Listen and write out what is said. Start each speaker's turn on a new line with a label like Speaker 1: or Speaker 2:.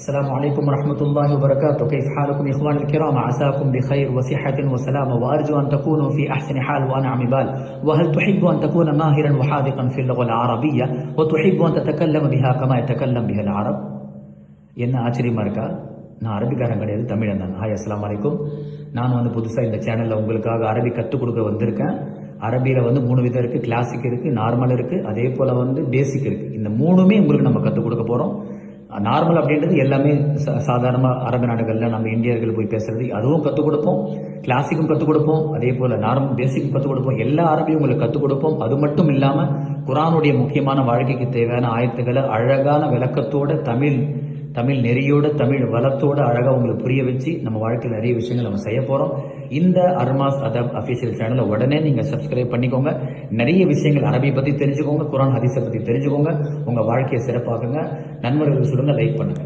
Speaker 1: السلام عليكم ورحمة الله وبركاته. كيف حالكم إخواني الكرام؟ عساكم بخير وصحة وسلامة، وأرجو أن تكونوا في أحسن حال وأنعم بال. وهل تحب أن تكون ماهرا وحاذقا في اللغة العربية وتحب أن تتكلم بها كما يتكلم بها العرب؟ என்ன ஆச்சரியமா இருக்கா? நான் அரபிக்காரன் கிடையாது, தமிழன் தான். ஹாய், அஸ்ஸலாமு அலைக்கும். நான் புதுசாக இந்த சேனலில் உங்களுக்காக அரபி கற்றுக் கொடுக்க வந்திருக்கேன். அரபியில் 3 விதம் இருக்குது. கிளாசிக் இருக்குது, நார்மல் இருக்குது, அதே போல் பேசிக் இருக்குது. இந்த 3மே உங்களுக்கு நம்ம கற்றுக் கொடுக்க போகிறோம். நார்மல் அப்படின்றது எல்லாமே சாதாரணமாக அரபு நாடுகளில் நம்ம இந்தியர்கள் போய் பேசுறது, அதுவும் கற்றுக் கொடுப்போம். கிளாசிக்கும் கற்றுக் கொடுப்போம், அதே போல் நார்மல் பேசிக்கும் கற்றுக் கொடுப்போம். எல்லா அரபியும் உங்களுக்கு கற்றுக் கொடுப்போம். அது மட்டும் இல்லாமல் குரானுடைய முக்கியமான வாழ்க்கைக்கு தேவையான ஆயத்துக்களை அழகான விளக்கத்தோட தமிழ் நெறியோட தமிழ் வளத்தோட அழகாக உங்களுக்கு புரிய வச்சு நம்ம வாழ்க்கையில் நிறைய விஷயங்கள் நம்ம செய்ய போகிறோம். இந்த அர்மாஸ் அதப் அஃபீஷியல் சேனலை உடனே நீங்கள் சப்ஸ்கிரைப் பண்ணிக்கோங்க. நிறைய விஷயங்கள் அரபி பற்றி தெரிஞ்சுக்கோங்க, குரான் ஹதீஸை பற்றி தெரிஞ்சுக்கோங்க. உங்கள் வாழ்க்கையை சிறப்பாக்குங்க. நண்பர்களுக்கு சொல்லுங்க, லைக் பண்ணுங்க.